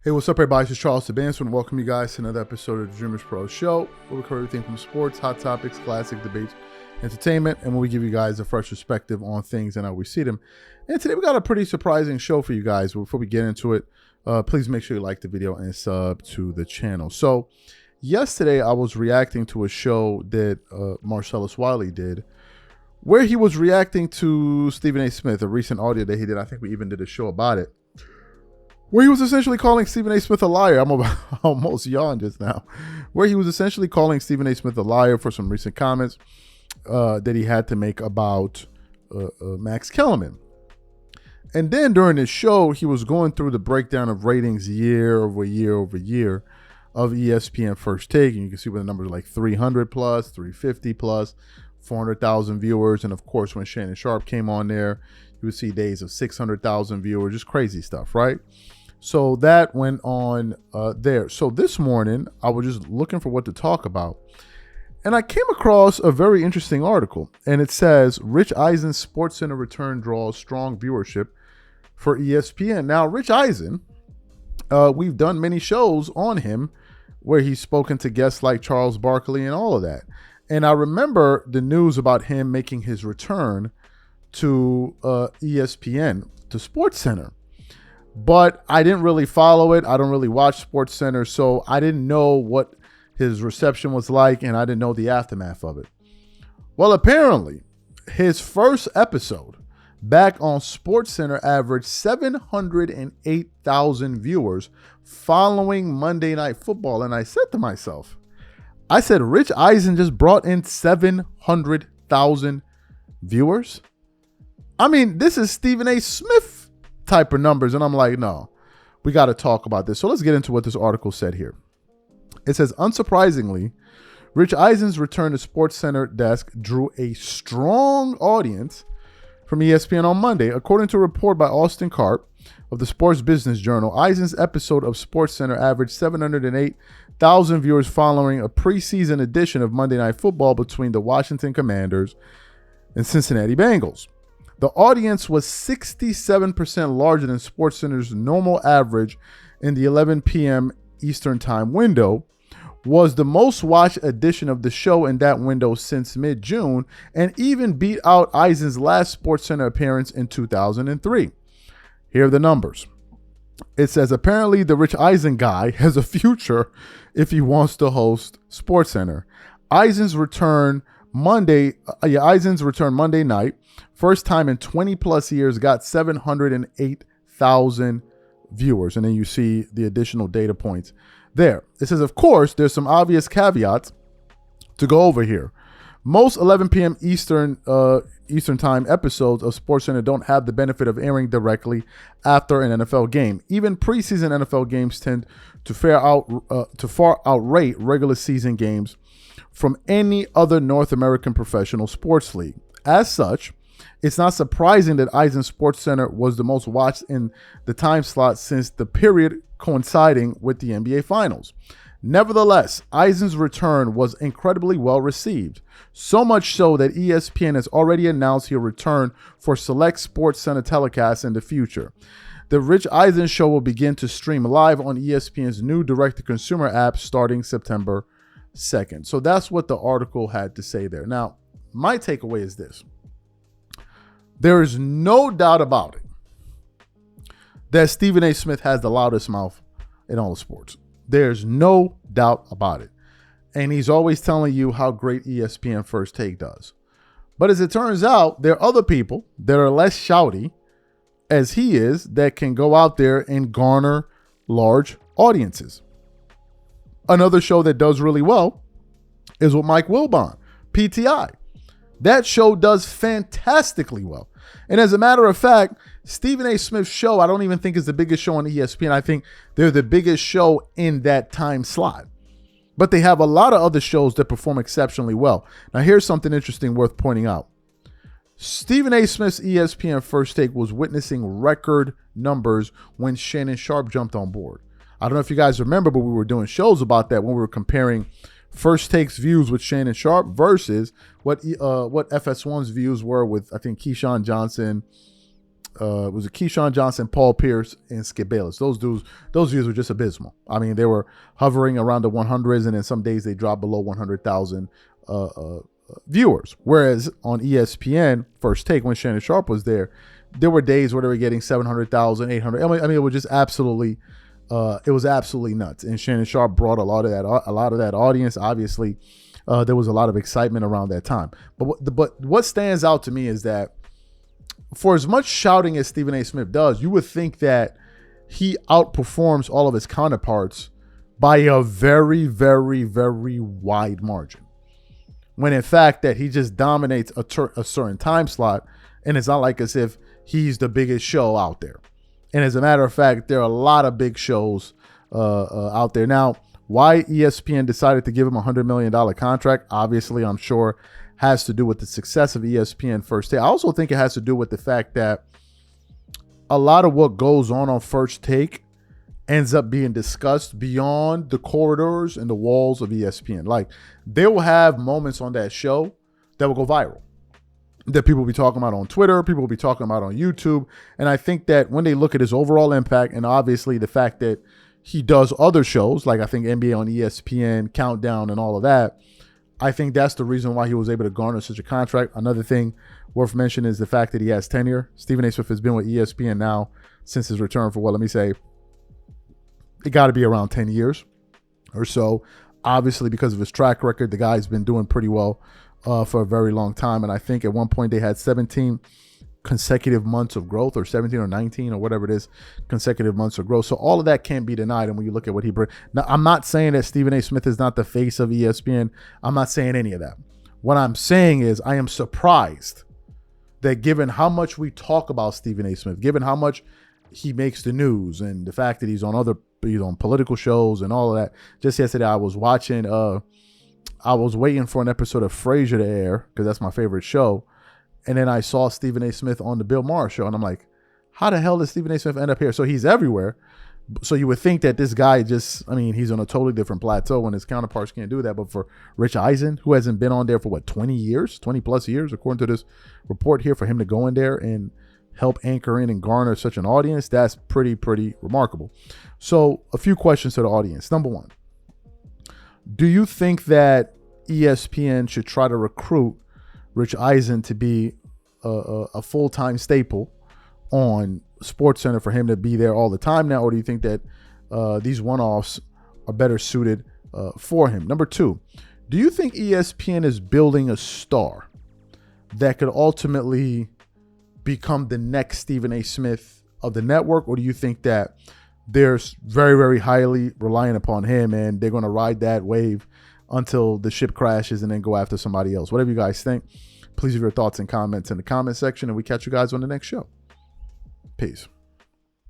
Hey, what's up, everybody? This is Charles Sabans, and welcome you guys to another episode of the DREAMERSPRO show, where we cover everything from sports, hot topics, classic debates, entertainment, and where we give you guys a fresh perspective on things and how we see them. And today we got a pretty surprising show for you guys. Before we get into it, please make sure you like the video and sub to the channel. So, yesterday I was reacting to a show that Marcellus Wiley did, where he was reacting to Stephen A. Smith, a recent audio that he did. I think we even did a show about it, where he was essentially calling Stephen A. Smith a liar. I'm almost yawned just now. Where he was essentially calling Stephen A. Smith a liar for some recent comments that he had to make about Max Kellerman. And then during this show, he was going through the breakdown of ratings year over year over year of ESPN First Take. And you can see where the numbers are like 300 plus, 350 plus, 400,000 viewers. And of course, when Shannon Sharpe came on there, you would see days of 600,000 viewers, just crazy stuff, right? So that went on there. So this morning, I was just looking for what to talk about. And I came across a very interesting article. And it says, Rich Eisen's SportsCenter return draws strong viewership for ESPN. Now, Rich Eisen, we've done many shows on him where he's spoken to guests like Charles Barkley and all of that. And I remember the news about him making his return to ESPN, to SportsCenter. But I didn't really follow it. I don't really watch SportsCenter, so I didn't know what his reception was like, and I didn't know the aftermath of it. Well, apparently, his first episode back on SportsCenter averaged 708,000 viewers following Monday Night Football. And I said to myself, Rich Eisen just brought in 700,000 viewers? I mean, this is Stephen A. Smith type of numbers. And I'm like, no, we got to talk about this. So let's get into what this article said here. It says, unsurprisingly, Rich Eisen's return to SportsCenter desk drew a strong audience from ESPN on Monday. According to a report by Austin Karp of the Sports Business Journal, Eisen's episode of SportsCenter averaged 708,000 viewers following a preseason edition of Monday Night Football between the Washington Commanders and Cincinnati Bengals. The audience was 67% larger than SportsCenter's normal average in the 11 p.m. Eastern Time window, was the most watched edition of the show in that window since mid-June, and even beat out Eisen's last SportsCenter appearance in 2003. Here are the numbers. It says, apparently the Rich Eisen guy has a future if he wants to host SportsCenter. Eisen's return Monday night, first time in 20 plus years, got 708,000 viewers. And then you see the additional data points there. It says, of course, there's some obvious caveats to go over here. Most 11 p.m. Eastern Time episodes of SportsCenter don't have the benefit of airing directly after an NFL game. Even preseason NFL games tend to far outrate regular season games from any other North American professional sports league. As such, it's not surprising that Eisen's SportsCenter was the most watched in the time slot since the period coinciding with the NBA Finals. Nevertheless, Eisen's return was incredibly well received, so much so that ESPN has already announced he'll return for select SportsCenter telecasts in the future. The Rich Eisen show will begin to stream live on ESPN's new direct-to-consumer app starting September 2nd. So that's what the article had to say there. Now, my takeaway is this. There is no doubt about it that Stephen A. Smith has the loudest mouth in all of sports. There's no doubt about it. And he's always telling you how great ESPN First Take does. But as it turns out, there are other people that are less shouty as he is that can go out there and garner large audiences. Another show that does really well is with Mike Wilbon, PTI. That show does fantastically well. And as a matter of fact, Stephen A. Smith's show, I don't even think is the biggest show on ESPN. I think they're the biggest show in that time slot. But they have a lot of other shows that perform exceptionally well. Now, here's something interesting worth pointing out. Stephen A. Smith's ESPN First Take was witnessing record numbers when Shannon Sharpe jumped on board. I don't know if you guys remember, but we were doing shows about that when we were comparing First Take's views with Shannon Sharpe versus what FS1's views were with, I think, Keyshawn Johnson was it Keyshawn Johnson, Paul Pierce, and Skip Bayless. Those views were just abysmal. I mean, they were hovering around the 100s, and then some days they dropped below 100,000 viewers. Whereas on ESPN, First Take, when Shannon Sharp was there were days where they were getting 700,000, 800. I mean, it was just absolutely, it was absolutely nuts. And Shannon Sharp brought a lot of that audience. Obviously, there was a lot of excitement around that time. But what stands out to me is that for as much shouting as Stephen A. Smith does, you would think that he outperforms all of his counterparts by a very, very, very wide margin. When in fact that he just dominates a certain time slot, and it's not like as if he's the biggest show out there. And as a matter of fact, there are a lot of big shows out there. Now, why ESPN decided to give him a $100 million contract, obviously, I'm sure, has to do with the success of ESPN First Take. I also think it has to do with the fact that a lot of what goes on First Take ends up being discussed beyond the corridors and the walls of ESPN. Like, they will have moments on that show that will go viral, that people will be talking about on Twitter, people will be talking about on YouTube. And I think that when they look at his overall impact, and obviously the fact that he does other shows, like I think NBA on ESPN, Countdown, and all of that, I think that's the reason why he was able to garner such a contract. Another thing worth mentioning is the fact that he has tenure. Stephen A. Smith has been with ESPN now since his return for, let me say, it got to be around 10 years or so. Obviously, because of his track record, the guy's been doing pretty well for a very long time. And I think at one point they had 17 consecutive months of growth, or 17 or 19 or whatever it is, consecutive months of growth. So all of that can't be denied. And when you look at what he brings, now I'm not saying that Stephen A. Smith is not the face of ESPN. I'm not saying any of that. What I'm saying is I am surprised that given how much we talk about Stephen A. Smith, given how much he makes the news and the fact that he's on political shows and all of that. Just yesterday I was watching, I was waiting for an episode of Frasier to air because that's my favorite show. And then I saw Stephen A. Smith on the Bill Maher show, and I'm like, how the hell did Stephen A. Smith end up here? So he's everywhere. So you would think that this guy he's on a totally different plateau and his counterparts can't do that. But for Rich Eisen, who hasn't been on there for 20 plus years, according to this report here, for him to go in there and help anchor in and garner such an audience, that's pretty remarkable. So a few questions to the audience. Number one, do you think that ESPN should try to recruit Rich Eisen to be a full-time staple on SportsCenter for him to be there all the time now? Or do you think that these one-offs are better suited for him? Number two, do you think ESPN is building a star that could ultimately become the next Stephen A. Smith of the network? Or do you think that they're very, very highly reliant upon him and they're going to ride that wave until the ship crashes and then go after somebody else? Whatever you guys think, please leave your thoughts and comments in the comment section, and we catch you guys on the next show. Peace.